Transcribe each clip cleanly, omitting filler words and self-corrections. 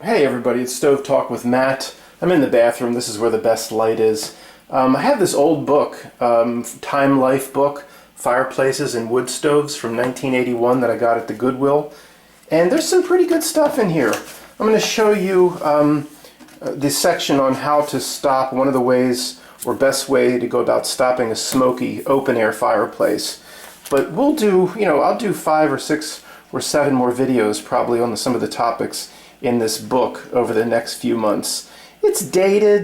Hey everybody, it's Stove Talk with Matt. I'm in the bathroom. This is where the best light is. I have this old book, Time Life book, Fireplaces and Wood Stoves from 1981 that I got at the Goodwill. And there's some pretty good stuff in here. I'm going to show you this section on how to stop, one of the ways or best way to go about stopping a smoky open air fireplace. But we'll do, I'll do 5 or 6 or 7 more videos probably on some of the topics in this book over the next few months. It's dated,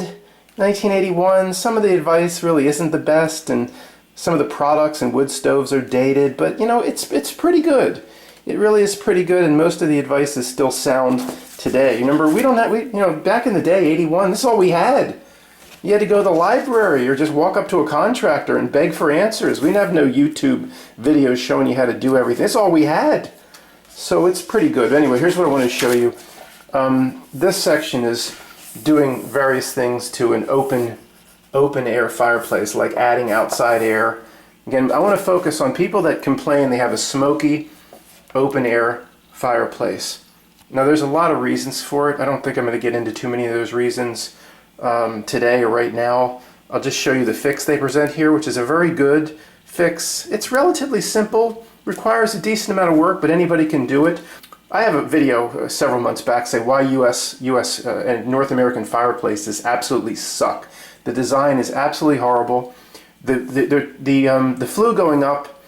1981. Some of the advice really isn't the best, and some of the products and wood stoves are dated, but it's pretty good. It really is pretty good, and most of the advice is still sound today. Remember, back in the day, 81, this is all we had. You had to go to the library or just walk up to a contractor and beg for answers. We didn't have no YouTube videos showing you how to do everything. That's all we had. So it's pretty good. Anyway, here's what I want to show you. This section is doing various things to an open air fireplace, like adding outside air. Again, I want to focus on people that complain they have a smoky open air fireplace. Now there's a lot of reasons for it. I don't think I'm going to get into too many of those reasons today or right now. I'll just show you the fix they present here, which is a very good fix. It's relatively simple, requires a decent amount of work, but anybody can do it. I have a video several months back say why U.S. and North American fireplaces absolutely suck. The design is absolutely horrible. The flue going up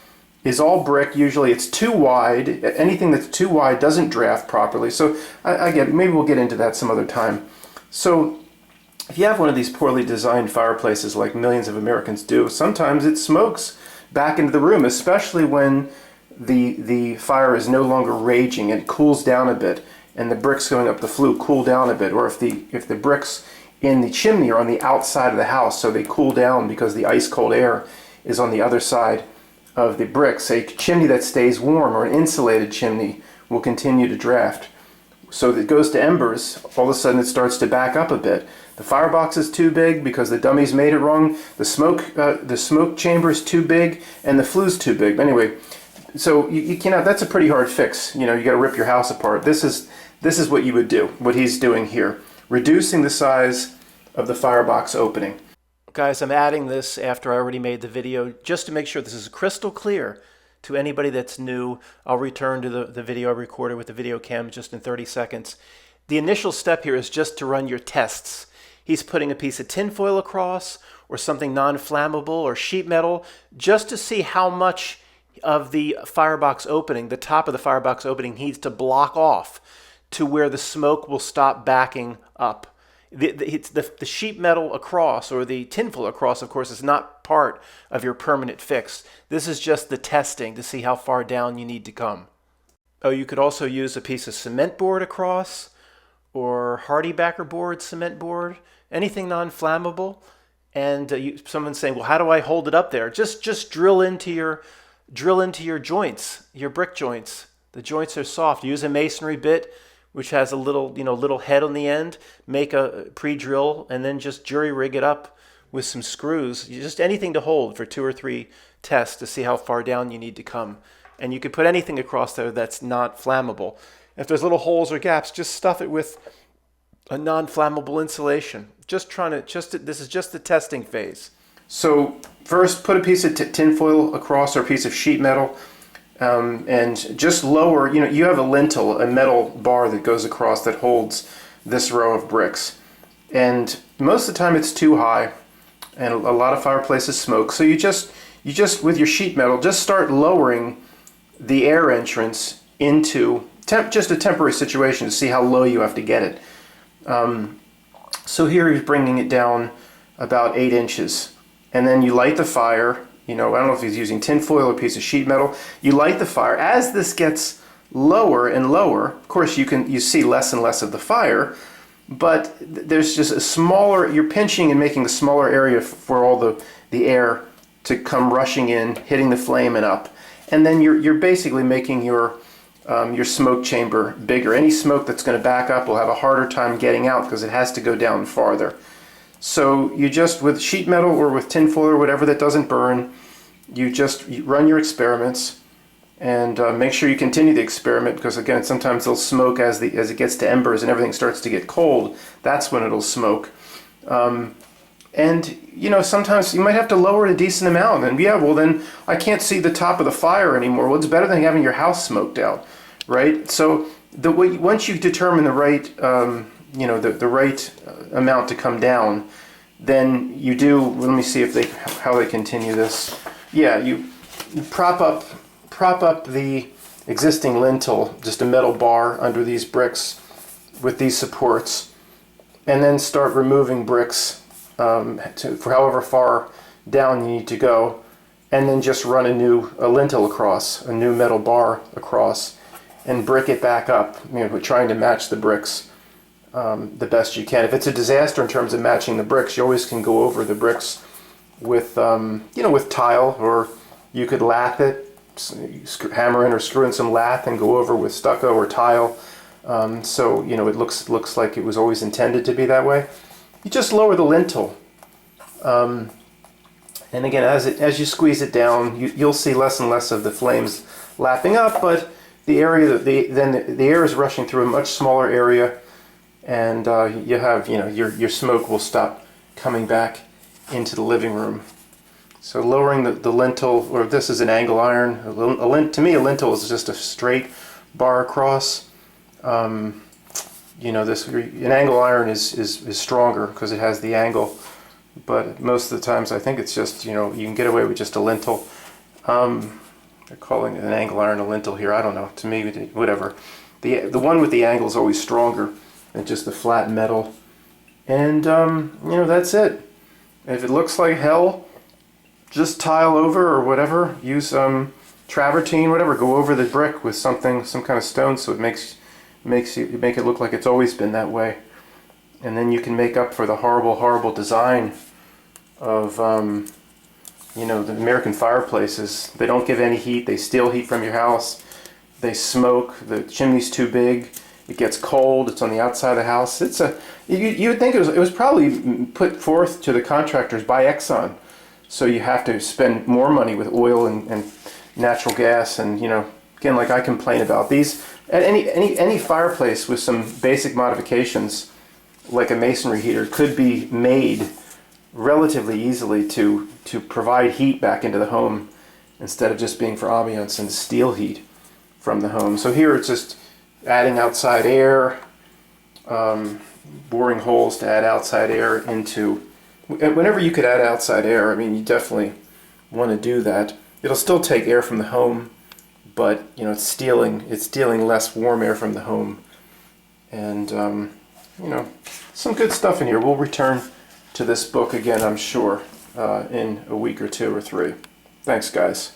is all brick. Usually it's too wide. Anything that's too wide doesn't draft properly. So again, maybe we'll get into that some other time. So if you have one of these poorly designed fireplaces like millions of Americans do, sometimes it smokes back into the room, especially when the fire is no longer raging and cools down a bit, and the bricks going up the flue cool down a bit, or if the bricks in the chimney are on the outside of the house, so they cool down because the ice cold air is on the other side of the bricks. A chimney that stays warm, or an insulated chimney, will continue to draft. So if it goes to embers, all of a sudden it starts to back up a bit. The firebox is too big because the dummies made it wrong. The smoke chamber is too big, and the flue's too big. Anyway, so you cannot. That's a pretty hard fix. You got to rip your house apart. This is what you would do. What he's doing here, reducing the size of the firebox opening. Guys, I'm adding this after I already made the video just to make sure this is crystal clear to anybody that's new. I'll return to the video I recorded with the video cam just in 30 seconds. The initial step here is just to run your tests. He's putting a piece of tin foil across, or something non-flammable, or sheet metal, just to see how much of the firebox opening, the top of the firebox opening, needs to block off to where the smoke will stop backing up. The sheet metal across, or the tinfoil across, of course, is not part of your permanent fix. This is just the testing to see how far down you need to come. Oh, you could also use a piece of cement board across, or Hardybacker board, cement board, anything non-flammable. And someone's saying, well, how do I hold it up there? Just drill into your joints, your brick joints. The joints are soft. Use a masonry bit, which has a little head on the end. Make a pre-drill, and then just jury rig it up with some screws. Just anything to hold for 2 or 3 tests to see how far down you need to come. And you could put anything across there that's not flammable. If there's little holes or gaps, just stuff it with a non-flammable insulation. This is just the testing phase. So first, put a piece of tin foil across, or a piece of sheet metal, and just lower. You have a lintel, a metal bar that goes across that holds this row of bricks, and most of the time it's too high, and a lot of fireplaces smoke. So you just with your sheet metal, just start lowering the air entrance into just a temporary situation to see how low you have to get it. So here he's bringing it down about 8 inches. And then you light the fire. I don't know if he's using tin foil or a piece of sheet metal. You light the fire. As this gets lower and lower, of course you see less and less of the fire, but there's just a smaller, you're pinching and making a smaller area for all the air to come rushing in, hitting the flame and up. And then you're basically making your smoke chamber bigger. Any smoke that's going to back up will have a harder time getting out because it has to go down farther. So you just, with sheet metal or with tin foil or whatever that doesn't burn, you run your experiments, And make sure you continue the experiment, because again, sometimes it'll smoke as it gets to embers and everything starts to get cold. That's when it'll smoke. And you know, sometimes you might have to lower it a decent amount. And yeah, well then I can't see the top of the fire anymore. Well, it's better than having your house smoked out, right? So the way, once you determine the right, you know, the right amount to come down, then you do. Let me see if how they continue this. Yeah, you prop up the existing lintel, just a metal bar under these bricks with these supports, and then start removing bricks for however far down you need to go, and then just run a lintel across, a new metal bar across, and brick it back up, you know, trying to match the bricks the best you can. If it's a disaster in terms of matching the bricks, you always can go over the bricks with you know, with tile, or you could lath it, hammer in or screw in some lath and go over with stucco or tile, so you know, it looks like it was always intended to be that way. You just lower the lintel, and again, as you squeeze it down, you'll see less and less of the flames lapping up, but the area then the air is rushing through a much smaller area, and you have, you know, your smoke will stop coming back into the living room. So lowering the lintel, or this is an angle iron. To me, a lintel is just a straight bar across. You know, an angle iron is stronger because it has the angle, but most of the times I think it's just, you know, you can get away with just a lintel. They're calling an angle iron a lintel here. I don't know. To me, whatever. The one with the angle is always stronger than just the flat metal. And you know, that's it. If it looks like hell, just tile over or whatever. Use travertine, whatever. Go over the brick with some kind of stone, so it make it look like it's always been that way. And then you can make up for the horrible design of you know, the American fireplaces. They don't give any heat. They steal heat from your house. They smoke. The chimney's too big. It gets cold. It's on the outside of the house. It's you would think it was probably put forth to the contractors by Exxon. So you have to spend more money with oil and natural gas, and you know, again, like I complain about these. Any fireplace with some basic modifications, like a masonry heater, could be made relatively easily to provide heat back into the home, instead of just being for ambiance and steal heat from the home. So here it's just adding outside air, boring holes to add outside air into. Whenever you could add outside air, I mean, you definitely want to do that. It'll still take air from the home, but you know, it's stealing less warm air from the home. And you know, some good stuff in here. We'll return to this book again, I'm sure, in a week or two or three. Thanks, guys.